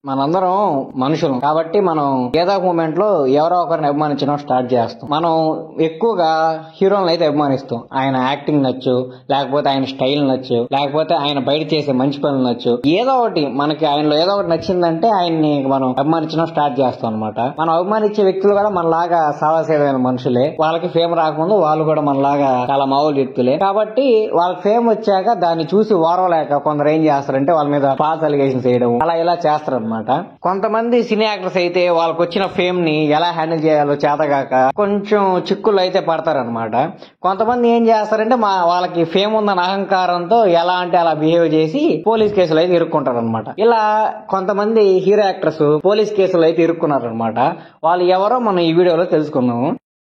మనందరం మనుషులు కాబట్టి మనం ఏదో ఒక మూమెంట్ లో ఎవరో ఒకరిని అభిమానించడం స్టార్ట్ చేస్తాం. మనం ఎక్కువగా హీరోలను అయితే అభిమానిస్తాం. ఆయన యాక్టింగ్ నచ్చు, లేకపోతే ఆయన స్టైల్ నచ్చు, లేకపోతే ఆయన బయట చేసే మంచి పనులు నచ్చు. ఏదో ఒకటి మనకి ఆయనలో ఏదో ఒకటి నచ్చిందంటే ఆయన్ని మనం అభిమానించడం స్టార్ట్ చేస్తాం అనమాట. మనం అభిమానించే వ్యక్తులు కూడా మనలాగా సాదాసీదమైన మనుషులే. వాళ్ళకి ఫేమ్ రాకముందు వాళ్ళు కూడా మనలాగా చాలా మామూలు వ్యక్తులే. కాబట్టి వాళ్ళకి ఫేమ్ వచ్చాక దాన్ని చూసి ఓర్వలేక కొందరు ఏం చేస్తారంటే వాళ్ళ మీద ఫాల్స్ అలిగేషన్స్ చేయడం అలా ఇలా చేస్తారు అనమాట. కొంతమంది సినీ యాక్టర్స్ అయితే వాళ్ళకి వచ్చిన ఫేమ్ ని ఎలా హ్యాండిల్ చేయాలో చేతగాక కొంచెం చిక్కులు అయితే పడతారనమాట. కొంతమంది ఏం చేస్తారంటే వాళ్ళకి ఫేమ్ ఉందన్న అహంకారంతో ఎలా అంటే అలా బిహేవ్ చేసి పోలీస్ కేసులు అయితే ఇరుక్కుంటారు అనమాట. ఇలా కొంతమంది హీరో యాక్టర్స్ పోలీస్ కేసులు అయితే ఇరుక్కున్నారనమాట. వాళ్ళు ఎవరో మనం ఈ వీడియోలో తెలుసుకుందాము.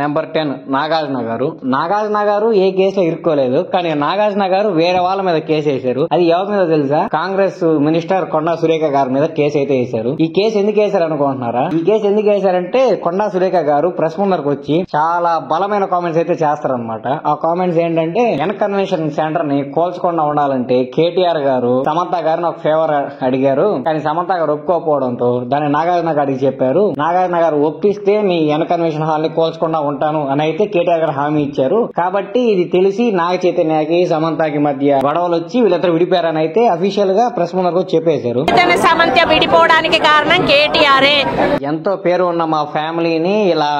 నెంబర్ 10 నాగార్జున గారు. నాగార్జున గారు ఏ కేసులో ఇరుక్కోలేదు, కానీ నాగార్జున గారు వేరే వాళ్ళ మీద కేసు వేశారు. అది ఎవరి మీద తెలుసా? కాంగ్రెస్ మినిస్టర్ కొండా సురేఖ గారి మీద కేసు అయితే వేశారు. ఈ కేసు ఎందుకు వేశారు అనుకుంటున్నారా? ఈ కేసు ఎందుకు వేశారంటే కొండా సురేఖ గారు ప్రెస్ ముందరకు వచ్చి చాలా బలమైన కామెంట్స్ అయితే చేస్తారనమాట. ఆ కామెంట్స్ ఏంటంటే ఎన్ కన్వెన్షన్ సెంటర్ ని కోల్చకుండా ఉండాలంటే కేటీఆర్ గారు సమంత గారిని ఒక ఫేవర్ అడిగారు, కానీ సమంత గారు ఒప్పుకోకపోవడంతో దాన్ని నాగార్జున గారికి చెప్పారు. నాగార్జున గారు ఒప్పిస్తే మీ ఎన్ కన్వెన్షన్ హాల్ ని కోల్చకుండా ఉంటాను అని అయితే కేటీఆర్ గారు హామీ ఇచ్చారు. కాబట్టి ఇది తెలిసి నాగ చైతన్యకి సమంతకి మధ్య గొడవలు వచ్చి వీళ్ళిద్దరు విడిపోయారని అయితే అఫీషియల్ గా ప్రెస్ ముందరకు చెప్పేశారు. సమంత విడిపోవడానికి కారణం కేటీఆర్. ఎంతో పేరు ఉన్న మా ఫ్యామిలీని ఇలా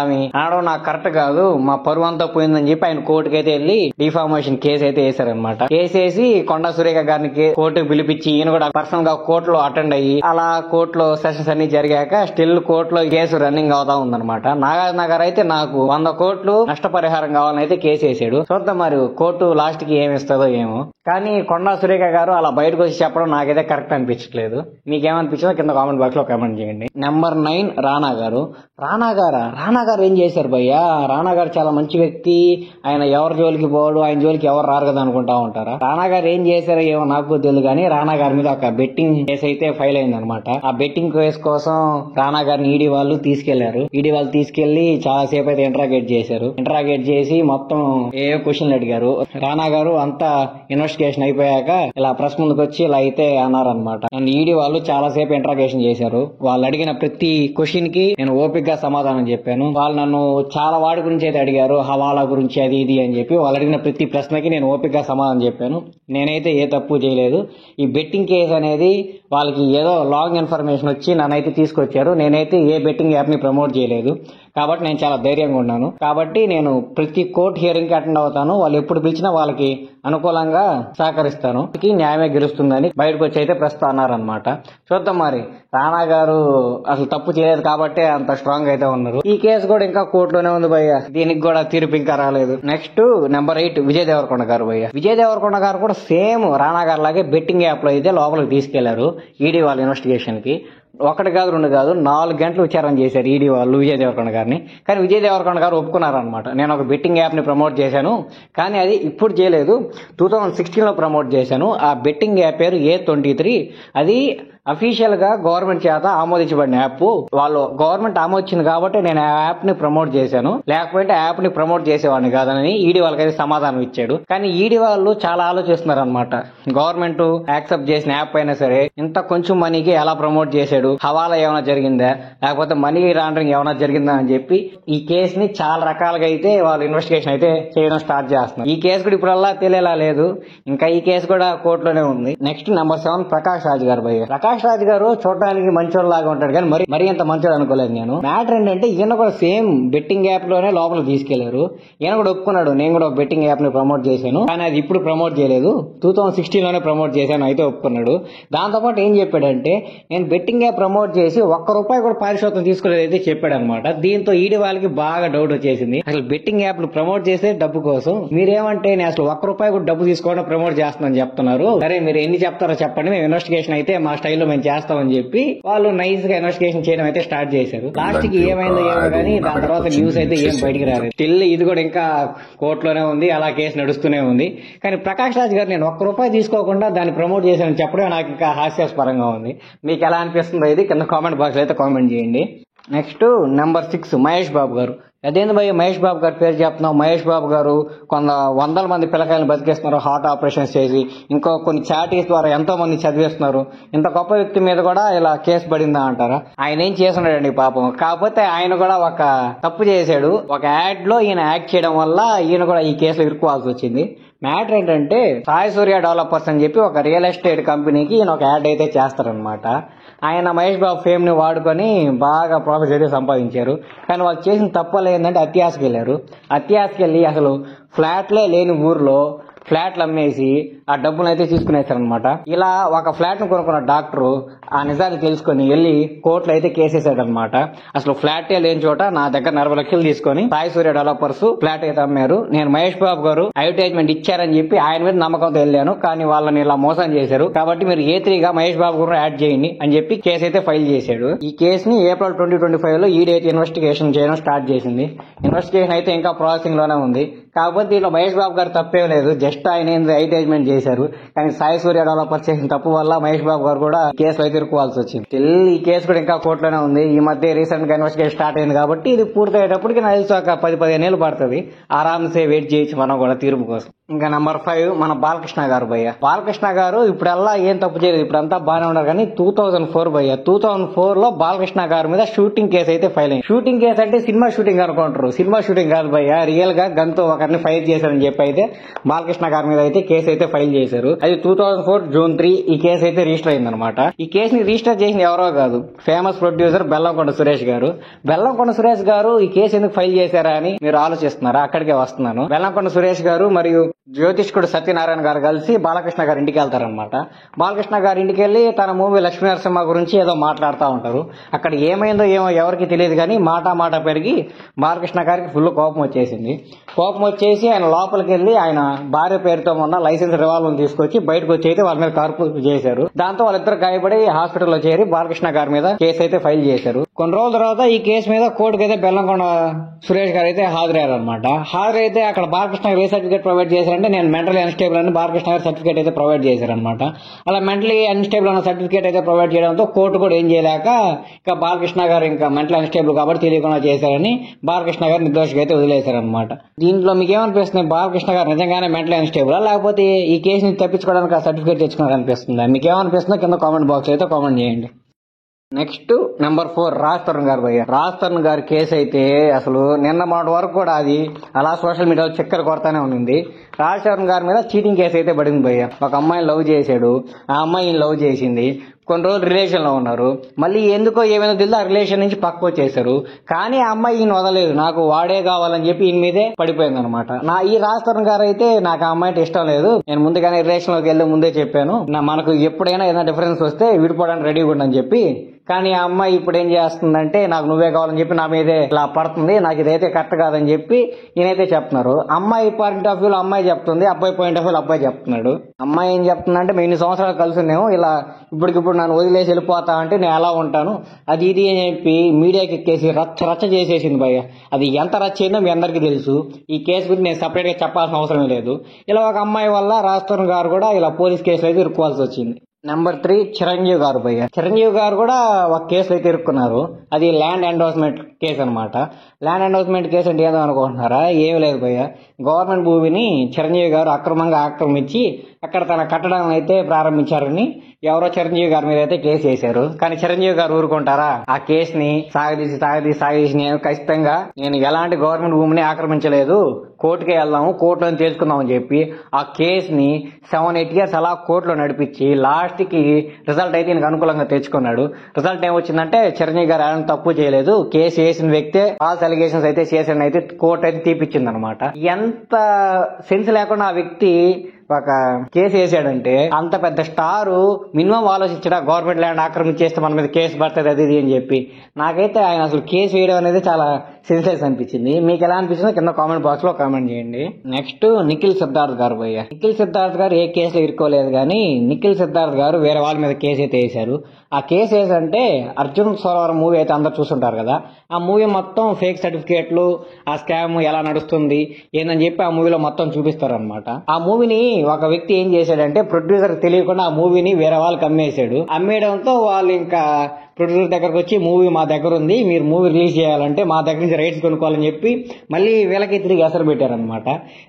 అనడం నాకు కరెక్ట్ కాదు, మా పరువు అంతా పోయిందని చెప్పి ఆయన కోర్టుకైతే వెళ్లి డిఫార్మేషన్ కేసు అయితే వేశారనమాట. కేసేసి కొండా సురేఖ గారిని కోర్టుకు పిలిపించి ఈయన కూడా పర్సనల్ గా కోర్టులో అటెండ్ అయ్యి అలా కోర్టులో సెషన్స్ అన్ని జరిగాక స్టిల్ కోర్టులో కేసు రన్నింగ్ అవుతా ఉందన్నమాట. నాగార్జున గారు అయితే నాకు 100 కోట్లు నష్టపరిహారం కావాలని అయితే కేసు వేసాడు. చూద్దాం మరి కోర్టు లాస్ట్ కి ఏమిస్తుందో ఏమో. కానీ కొండా సురేఖ గారు అలా బయటకు వచ్చి చెప్పడం నాకైతే కరెక్ట్ అనిపించట్లేదు. మీకేమనిపించిందో కింద కామెంట్ బాక్స్ లో కామెంట్ చేయండి. నెంబర్ 9 రానా గారు. రానా గారు ఏం చేశారు భయ్యా? రానా గారు చాలా మంచి వ్యక్తి, ఆయన ఎవరి జోలికి పోడు, ఆయన జోలికి ఎవరు రారు కదా అనుకుంటా ఉంటారా? రానా గారు ఏం చేశారో ఏమో నాకు తెలియదు, కానీ రానా గారి మీద ఒక బెట్టింగ్ కేసు అయితే ఫైల్ అయింది అనమాట. ఆ బెట్టింగ్ కేసు కోసం రానా గారిని ఈడీ వాళ్ళు తీసుకెళ్లారు. ఈడీ వాళ్ళు తీసుకెళ్లి చాలా సేపు అయితే ఇంట్రాగేట్ చేశారు. ఇంట్రాగేట్ చేసి మొత్తం ఏ క్వశ్చన్లు అడిగారు. రానా గారు అంతా ఇన్వెస్టిగేషన్ అయిపోయాక ఇలా ప్రెస్ ముందుకు వచ్చి ఇలా అయితే అన్నారనమాట. నన్ను ఈడీ వాళ్ళు చాలా సేపు ఇంట్రాగేషన్ చేశారు. వాళ్ళు అడిగిన ప్రతి క్వశ్చన్ కి నేను ఓపిక సమాధానం చెప్పాను. వాళ్ళు నన్ను చాలా వాడి గురించి అయితే అడిగారు, హవాలా గురించి అది ఇది అని చెప్పి వాళ్ళు అడిగిన ప్రతి ప్రశ్నకి నేను ఓపిక సమాధానం చెప్పాను. నేనైతే ఏ తప్పు చేయలేదు. ఈ బెట్టింగ్ కేసు అనేది వాళ్ళకి ఏదో లాంగ్ ఇన్ఫర్మేషన్ వచ్చి నన్నైతే తీసుకొచ్చారు. నేనైతే ఏ బెట్టింగ్ యాప్ ని ప్రమోట్ చేయలేదు. కాబట్టి నేను చాలా ధైర్యంగా ఉన్నాను. కాబట్టి నేను ప్రతి కోర్టు హియరింగ్ కి అటెండ్ అవుతాను. వాళ్ళు ఎప్పుడు పిలిచినా వాళ్ళకి అనుకూలంగా సహకరిస్తాను. న్యాయమే గెలుస్తుందని బయటకు వచ్చి అయితే ప్రస్తుతం అన్నారనమాట. చూద్దాం మరి. రానా గారు అసలు తప్పు చేయలేదు కాబట్టి అంత స్ట్రాంగ్ అయితే ఉన్నారు. ఈ కేసు కూడా ఇంకా కోర్టులోనే ఉంది భయ్య. దీనికి కూడా తీర్పు ఇంకా రాలేదు. నెక్స్ట్ నెంబర్ 8 విజయ్ దేవరకొండ గారు భయ్య. విజయ్ దేవరకొండ గారు కూడా సేమ్ రానా గారు లాగే బెట్టింగ్ యాప్ లో అయితే లోపలికి తీసుకెళ్లారు ఈడీ వాళ్ళ ఇన్వెస్టిగేషన్ కి. 1 కాదు 2 కాదు 4 గంటలు విచారణ చేశారు ఈడీ వాళ్ళు విజయ్ దేవరకొండ గారిని. కానీ విజయ్ దేవరకొండ గారు ఒప్పుకున్నారనమాట. నేను ఒక బెట్టింగ్ యాప్ ని ప్రమోట్ చేశాను, కానీ అది ఇప్పుడు చేయలేదు, 2016 లో ప్రమోట్ చేశాను. ఆ బెట్టింగ్ యాప్ పేరు A23. అది అఫీషియల్ గా గవర్నమెంట్ చేత ఆమోదించబడిన యాప్. వాళ్ళు గవర్నమెంట్ ఆమోదించింది కాబట్టి నేను ఆ యాప్ ని ప్రమోట్ చేశాను, లేకపోతే ఆ యాప్ ని ప్రమోట్ చేసేవాడిని కాదని ఈడీ వాళ్ళకైతే సమాధానం ఇచ్చాడు. కానీ ఈడీ వాళ్ళు చాలా ఆలోచిస్తున్నారు అనమాట. గవర్నమెంట్ యాక్సెప్ట్ చేసిన యాప్ అయినా సరే ఇంత కొంచెం మనీకి ఎలా ప్రమోట్ చేశాడు, హవాలా ఏమైనా జరిగిందా, లేకపోతే మనీ లాండరింగ్ ఏమైనా జరిగిందా అని చెప్పి ఈ కేసుని చాలా రకాలుగా అయితే వాళ్ళు ఇన్వెస్టిగేషన్ అయితే చేయడం స్టార్ట్ చేస్తున్నారు. ఈ కేసు కూడా ఇప్పుడల్లా తెలియలా లేదు, ఇంకా ఈ కేసు కూడా కోర్టులోనే ఉంది. నెక్స్ట్ నెంబర్ 7 ప్రకాష్ రాజ్ గారు భయ్య. ప్రకాష్ రాజ్ గారు చూడడానికి మంచోడు లాగా ఉంటాడు, కానీ మరి ఎంత మంచోడు అనుకోలేదు నేను. మ్యాటర్ ఏంటంటే ఈయన కూడా సేమ్ బెట్టింగ్ యాప్ లోనే లోపలికి తీసుకెళ్లారు. ఈయన కూడా ఒప్పుకున్నాడు, నేను కూడా ఒక బెట్టింగ్ యాప్ ని ప్రమోట్ చేశాను, కానీ అది ఇప్పుడు ప్రమోట్ చేయలేదు, 2016 లోనే ప్రమోట్ చేశాను అయితే ఒప్పుకున్నాడు. దాంతో పాటు ఏం చెప్పాడంటే నేను బెట్టింగ్ యాప్ ప్రమోట్ చేసి ₹1 కూడా పారితోషికం తీసుకోలేదు అయితే చెప్పాడు అనమాట. దీంతో ఈడీ వాళ్ళకి బాగా డౌట్ వచ్చేసింది. అసలు బెట్టింగ్ యాప్లు ప్రమోట్ చేసే డబ్బు కోసం మీరేమంటే నేను అసలు ₹1 కూడా డబ్బు తీసుకోవడం ప్రమోట్ చేస్తానని చెప్తున్నారు. సరే మీరు ఎన్ని చెప్తారో చెప్పండి, మేము ఇన్వెస్టిగేషన్ అయితే మా స్టైల్లో మేము చేస్తామని చెప్పి వాళ్ళు నైస్ గా ఇన్వెస్టిగేషన్ చేయడం అయితే స్టార్ట్ చేశారు. లాస్ట్ కి ఏమైందో ఏమో కానీ దాని తర్వాత న్యూస్ అయితే ఏం బయటికి రాలేదు. స్టిల్ ఇది కూడా ఇంకా కోర్టులోనే ఉంది, అలా కేసు నడుస్తూనే ఉంది. కానీ ప్రకాష్ రాజ్ గారు నేను ₹1 తీసుకోకుండా దాన్ని ప్రమోట్ చేశానని చెప్పడం నాకు ఇంకా హాస్యాస్పరంగా ఉంది. మీకు ఎలా అనిపిస్తుందో ఇది కింద కామెంట్ బాక్స్ లో అయితే కామెంట్ చేయండి. నెక్స్ట్ నెంబర్ 6 మహేష్ బాబు గారు. అదేంది భయ్య మహేష్ బాబు గారి పేరు చెప్తున్నావు? మహేష్ బాబు గారు వందల మంది పిల్లకాయలను బతికేస్తున్నారు హార్ట్ ఆపరేషన్స్ చేసి, ఇంకో కొన్ని చారిటీస్ ద్వారా ఎంతో మంది చదివేస్తున్నారు. ఇంత గొప్ప వ్యక్తి మీద కూడా ఇలా కేసు పడిందా అంటారా? ఆయన ఏం చేస్తున్నాడండి పాపం. కాకపోతే ఆయన కూడా ఒక తప్పు చేశాడు. ఒక యాడ్ లో ఈయన యాక్ట్ చేయడం వల్ల ఈయన కూడా ఈ కేసులో ఇరుక్కోవాల్సి వచ్చింది. మ్యాటర్ ఏంటంటే సాయి సూర్య డెవలపర్స్ అని చెప్పి ఒక రియల్ ఎస్టేట్ కంపెనీకి ఈయన ఒక యాడ్ అయితే చేస్తారనమాట. ఆయన మహేష్ బాబు ఫేమ్ ని వాడుకొని బాగా ప్రాఫిట్స్ అయితే సంపాదించారు. కానీ వాళ్ళు చేసిన తప్పలు ఏంటంటే అత్యాశకెళ్లారు. అత్యాశకెళ్లి అసలు ఫ్లాట్లే లేని ఊర్లో ఫ్లాట్లు అమ్మేసి ఆ డబ్బులు అయితే తీసుకునేసారనమాట. ఇలా ఒక ఫ్లాట్ ను కొనుక్కున్న డాక్టర్ ఆ నిజాన్ని తెలుసుకొని వెళ్లి కోర్టులో అయితే కేసేసాడనమాట. అసలు ఫ్లాటే లేని చోట నా దగ్గర 40 లక్షలు తీసుకొని సాయి సూర్య డెవలపర్స్ ఫ్లాట్ అయితే అమ్మారు. నేను మహేష్ బాబు గారు అడ్వర్టైజ్మెంట్ ఇచ్చారని చెప్పి ఆయన మీద నమ్మకంతో వెళ్ళాను, కానీ వాళ్ళని ఇలా మోసం చేశారు. కాబట్టి మీరు A3గా మహేష్ బాబు గారు యాడ్ చేయండి అని చెప్పి కేసు అయితే ఫైల్ చేశాడు. ఈ కేసుని ఏప్రిల్ 2025 లో ఈడీ అయితే ఇన్వెస్టిగేషన్ చేయడం స్టార్ట్ చేసింది. ఇన్వెస్టిగేషన్ అయితే ఇంకా ప్రాసెసింగ్ లోనే ఉంది. కాకపోతే దీనిలో మహేష్ బాబు గారు తప్పేం లేదు, జస్ట్ ఆయన అడ్వర్టైజ్మెంట్ చేశారు. కానీ సాయి సూర్య డెవలపర్ చేసిన తప్పు వల్ల మహేష్ బాబు గారు కూడా కేసులో అయితే ఇరుక్కోవాల్సి వచ్చింది. ఈ కేసు కూడా ఇంకా కోర్టులోనే ఉంది. ఈ మధ్య రీసెంట్ గా ఇన్వెస్టిగేషన్ స్టార్ట్ అయింది కాబట్టి ఇది పూర్తయ్యేటప్పటికి నాకు తెలిసి ఒక 10-15 ఏళ్ళు పడుతుంది. ఆరామ్సే వెయిట్ చేయొచ్చు మనం కూడా తీర్పు కోసం. ఇంకా నెంబర్ 5 మన బాలకృష్ణ గారు భయ్య. బాలకృష్ణ గారు ఇప్పుడల్లా ఏం తప్పు చేయలేదు, ఇప్పుడంతా బాగానే ఉన్నారు. కానీ 2004 భయ్య, 2004 లో బాలకృష్ణ గారి మీద షూటింగ్ కేసు అయితే ఫైల్ అయింది. షూటింగ్ కేసు అంటే సినిమా షూటింగ్ అనుకుంటారు, సినిమా షూటింగ్ కాదు భయ్య. రియల్ గా గన్తో ఒకరిని ఫైర్ చేశారని చెప్పి అయితే బాలకృష్ణ గారి మీద అయితే కేసు అయితే ఫైల్ చేశారు. అది 2004 జూన్ 3 ఈ కేసు అయితే రిజిస్టర్ అయిందనమాట. ఈ కేసుని రిజిస్టర్ చేసింది ఎవరో కాదు, ఫేమస్ ప్రొడ్యూసర్ బెల్లంకొండ సురేష్ గారు. బెల్లంకొండ సురేష్ గారు ఈ కేసు ఎందుకు ఫైల్ చేశారా అని మీరు ఆలోచిస్తున్నారా? అక్కడికే వస్తున్నాను. బెల్లంకొండ సురేష్ గారు మరియు జ్యోతిష్కుడు సత్యనారాయణ గారు కలిసి బాలకృష్ణ గారి ఇంటికి వెళ్తారనమాట. బాలకృష్ణ గారి ఇంటికి వెళ్లి తన మూవీ లక్ష్మీ నరసింహ గురించి ఏదో మాట్లాడుతూ ఉంటారు. అక్కడ ఏమైందో ఏమో ఎవరికి తెలియదు, కానీ మాట పెరిగి బాలకృష్ణ గారికి ఫుల్ కోపం వచ్చేసింది. కోపం వచ్చేసి ఆయన లోపలికి వెళ్లి ఆయన భార్య పేరుతో ఉన్న లైసెన్స్ రివాల్వర్ తీసుకొచ్చి బయటకు వచ్చి అయితే వాళ్ళ మీద కార్పు చేశారు. దాంతో వాళ్ళిద్దరు గాయపడి హాస్పిటల్లో చేరి బాలకృష్ణ గారి మీద కేసు అయితే ఫైల్ చేశారు. కొన్ని రోజుల తర్వాత ఈ కేసు మీద కోర్టుకు అయితే బెల్లంకొండ సురేష్ గారు అయితే హాజరయ్యారు అనమాట. హాజరైతే అక్కడ బాలకృష్ణ ఏ సర్టిఫికేట్ ప్రొవైడ్ చేశారంటే నేను మెంటలీ అన్స్టేబుల్ అని బాలకృష్ణ గారు సర్టిఫికేట్ అయితే ప్రొవైడ్ చేశారనమాట. అలా మెంటలీ అన్స్టేబుల్ అన్న సర్టిఫికేట్ అయితే ప్రొవైడ్ చేయడంతో కోర్టు కూడా ఏం చేయలేక ఇంకా బాలకృష్ణ గారు ఇంకా మెంటలీ అన్స్టేబుల్ కాబట్టి తెలియకుండా చేశారని బాలకృష్ణ గారు నిర్దోషిగా అయితే వదిలేశారనమాట. దీంట్లో మీకు ఏమనిపిస్తుంది? బాలకృష్ణ గారు నిజంగానే మెంటలీ అన్స్టేబుల్ లేకపోతే ఈ కేసుని తప్పించుకోవడానికి ఆ సర్టిఫికేట్ తెచ్చుకున్నారు అనిపిస్తుందా? మీకు ఏమనిపిస్తుందో కింద కామెంట్ బాక్స్ అయితే కామెంట్ చేయండి. నెక్స్ట్ నెంబర్ 4 రాజ్ తరుణ్ గారు భయ్య. రాజ్ తరుణ్ గారి కేసు అయితే అసలు నిన్న మాట వరకు కూడా అది అలా సోషల్ మీడియాలో చక్కెర కొడతానే ఉంది. రాజ్ తరుణ్ గారి మీద చీటింగ్ కేసు అయితే పడింది భయ్య. ఒక అమ్మాయిని లవ్ చేశాడు, ఆ అమ్మాయిని లవ్ చేసింది, కొన్ని రోజులు రిలేషన్ లో ఉన్నారు. మళ్ళీ ఎందుకో ఏమైనా తెలియదు ఆ రిలేషన్ నుంచి పక్క వచ్చేసారు. కానీ ఆ అమ్మాయి ఈయన వదలేదు, నాకు వాడే కావాలని చెప్పి ఈయన మీదే పడిపోయింది అనమాట. ఈ రాజ్ తరుణ్ గారు అయితే నాకు ఆ అమ్మాయి ఇష్టం లేదు, నేను ముందుగానే రిలేషన్ లోకి వెళ్ళి ముందే చెప్పాను, మనకు ఎప్పుడైనా ఏదైనా డిఫరెన్స్ వస్తే విడిపోవడానికి రెడీగా ఉండని చెప్పి. కానీ ఆ అమ్మాయి ఇప్పుడు ఏం చేస్తుందంటే నాకు నువ్వే కావాలని చెప్పి నా మీదే ఇలా పడుతుంది, నాకు ఇదైతే కరెక్ట్ కాదని చెప్పి ఈయనైతే చెప్తున్నారు. అమ్మాయి పాయింట్ ఆఫ్ వ్యూలో అమ్మాయి చెప్తుంది, అబ్బాయి పాయింట్ ఆఫ్ వ్యూలో అబ్బాయి చెప్తున్నాడు. అమ్మాయి ఏం చెప్తుందంటే మేము ఇన్ని సంవత్సరాలు కలిసి ఉన్నాము, ఇలా ఇప్పటికిప్పుడు నన్ను వదిలేసి వెళ్ళిపోతా అంటే నేను ఎలా ఉంటాను అది ఇది అని చెప్పి మీడియాకి ఎక్కేసి రచ్చ చేసేసింది భయ్య. అది ఎంత రచ్చ అయిందో మీ అందరికీ తెలుసు. ఈ కేసు గురించి నేను సపరేట్ గా చెప్పాల్సిన అవసరం లేదు. ఇలా ఒక అమ్మాయి వల్ల రాజ్ తరుణ్ గారు కూడా ఇలా పోలీస్ కేసులో అయితే ఇరుక్కోవాల్సి వచ్చింది. నెంబర్ 3 చిరంజీవి గారు భయ్య. చిరంజీవి గారు కూడా ఒక కేసులో అయితే ఇరుక్కున్నారు. అది ల్యాండ్ ఎండోర్స్మెంట్ కేసు అనమాట. ల్యాండ్ ఎండోర్స్మెంట్ కేసు అంటే ఏదో అనుకుంటున్నారా? ఏమి లేదు భయ్య. గవర్నమెంట్ భూమిని చిరంజీవి గారు అక్రమంగా ఆక్రమించి అక్కడ తన కట్టడాలను అయితే ప్రారంభించారని ఎవరో చిరంజీవి గారి మీద అయితే కేసు వేశారు. కానీ చిరంజీవి గారు ఊరుకుంటారా? ఆ కేసుని సాగదీసి నేను ఖచ్చితంగా నేను ఎలాంటి గవర్నమెంట్ భూమిని ఆక్రమించలేదు, కోర్టుకే వెళ్దాము, కోర్టులో తెలుసుకుందాం అని చెప్పి ఆ కేసుని 7-8 ఇయర్స్ అలా కోర్టులో నడిపించి లాస్ట్ కి రిజల్ట్ అయితే ఈయనకు అనుకూలంగా తెచ్చుకున్నాడు. రిజల్ట్ ఏమొచ్చిందంటే చిరంజీవి గారు ఎలాంటి తప్పు చేయలేదు, కేసు వేసిన వ్యక్తే ఫాల్స్ అలిగేషన్స్ అయితే చేసిన అయితే కోర్టు అయితే తీపిచ్చింది అనమాట. ఎంత సెన్స్ లేకుండా ఆ వ్యక్తి ఒక కేసు వేసాడంటే అంత పెద్ద స్టారు మినిమం ఆలోచించడా గవర్నమెంట్ ల్యాండ్ ఆక్రమించేస్తే మన మీద కేసు పడుతుంది అది ఇది అని చెప్పి. నాకైతే ఆయన అసలు కేసు వేయడం అనేది చాలా సెన్స్లెస్ అనిపించింది. మీకు ఎలా అనిపించిందో కింద కామెంట్ బాక్స్ లో కామెంట్ చేయండి. నెక్స్ట్ నిఖిల్ సిద్ధార్థ్ గారు భయ్య. నిఖిల్ సిద్ధార్థ్ గారు ఏ కేసులో ఇరుక్కోలేదు, కానీ నిఖిల్ సిద్ధార్థ్ గారు వేరే వాళ్ళ మీద కేసు అయితే వేశారు. ఆ కేసు ఏంటంటే అర్జున్ సోలవరం మూవీ అయితే అందరు చూస్తుంటారు కదా, ఆ మూవీ మొత్తం ఫేక్ సర్టిఫికేట్లు, ఆ స్కామ్ ఎలా నడుస్తుంది ఏందని చెప్పి ఆ మూవీలో మొత్తం చూపిస్తారు అనమాట. ఆ మూవీని ఒక వ్యక్తి ఏం చేశాడంటే ప్రొడ్యూసర్ తెలియకుండా ఆ మూవీని వేరే వాళ్ళకి అమ్మేశాడు. అమ్మేయడంతో వాళ్ళు ఇంకా ప్రొడ్యూసర్ దగ్గరకు వచ్చి మూవీ మా దగ్గర ఉంది, మీరు మూవీ రిలీజ్ చేయాలంటే మా దగ్గర నుంచి రైట్స్ కొనుక్కోవాలని చెప్పి మళ్ళీ వీళ్ళకి తిరిగి ఎసరు పెట్టారనమాట.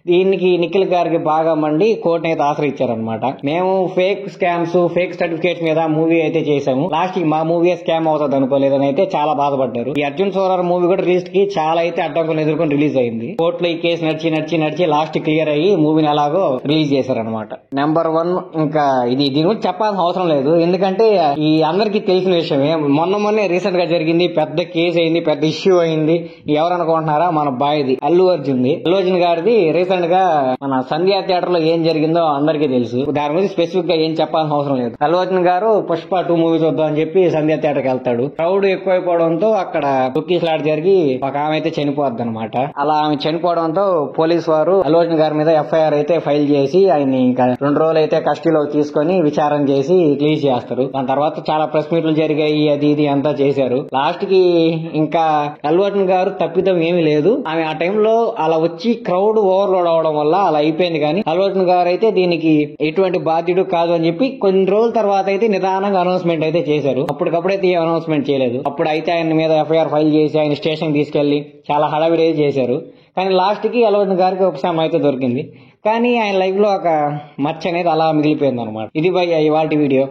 దీనికి నిఖిల్ గారికి బాగా మండి కోర్టుని అయితే ఆశ్రయించారనమాట. మేము ఫేక్ స్కామ్స్, ఫేక్ సర్టిఫికేట్స్ మీద మూవీ అయితే చేసాము, లాస్ట్ కి మా మూవీ స్కామ్ అవుతుంది అనుకోలేదని అయితే చాలా బాధపడ్డారు. ఈ అర్జున్ సోరార్ మూవీ కూడా రిలీజ్ కి చాలా అయితే అడ్డంకులు ఎదుర్కొని రిలీజ్ అయింది. కోర్టులో ఈ కేసు నడిచి లాస్ట్ క్లియర్ అయ్యి మూవీని ఎలాగో రిలీజ్ చేశారనమాట. నెంబర్ 1 ఇంకా దీని గురించి చెప్పాల్సిన అవసరం లేదు, ఎందుకంటే ఈ అందరికీ తెలిసిన విషయమే. మొన్నే రీసెంట్ గా జరిగింది, పెద్ద కేసు అయింది, పెద్ద ఇష్యూ అయింది. ఎవరనుకుంటున్నారా, మన బాయ్ది అల్లు అర్జున్ గారిది రీసెంట్ గా మన సంధ్యా థియేటర్ లో ఏం జరిగిందో అందరికీ తెలుసు. దాని గురించి స్పెసిఫిక్ గా ఏం చెప్పాల్సిన అవసరం లేదు. అల్లు అర్జున్ గారు పుష్ప 2 మూవీ చూద్దాం అని చెప్పి సంధ్యా థియేటర్ కి వెళ్తాడు. క్రౌడ్ ఎక్కువైపోవడంతో అక్కడ తొక్కిసలాట జరిగి ఒక ఆమె అయితే చనిపోద్ది అనమాట. అలా ఆమె చనిపోవడంతో పోలీసు వారు అల్లు అర్జున్ గారి మీద ఎఫ్ఐఆర్ అయితే ఫైల్ చేసి ఆయన్ని ఇంకా 2 రోజులు అయితే కస్టడీలోకి తీసుకొని విచారణ చేసి రిలీజ్ చేస్తారు. దాని తర్వాత చాలా ప్రెస్ మీట్లు జరిగాయి, అది ఇది అంతా చేశారు. లాస్ట్ కి ఇంకా అల్లు అర్జున్ గారు తప్పిదం ఏమీ లేదు, ఆమె ఆ టైంలో అలా వచ్చి క్రౌడ్ ఓవర్లోడ్ అవడం వల్ల అలా అయిపోయింది. కానీ అల్లు అర్జున్ గారు అయితే దీనికి ఎటువంటి బాధ్యుడు కాదు అని చెప్పి కొన్ని రోజుల తర్వాత అయితే నిదానంగా అనౌన్స్మెంట్ అయితే చేశారు. అప్పటికప్పుడైతే ఏ అనౌన్స్మెంట్ చేయలేదు. అప్పుడు అయితే ఆయన మీద ఎఫ్ఐఆర్ ఫైల్ చేసి ఆయన స్టేషన్ తీసుకెళ్లి చాలా హడావిడి చేశారు. కానీ లాస్ట్ కి అల్లు అర్జున్ గారికి ఉపశమనం అయితే దొరికింది. కానీ ఆయన లైఫ్ లో ఒక మచ్చ అనేది అలా మిగిలిపోయింది అనమాట. ఇది భయ్యా ఇవాల్టి వీడియో.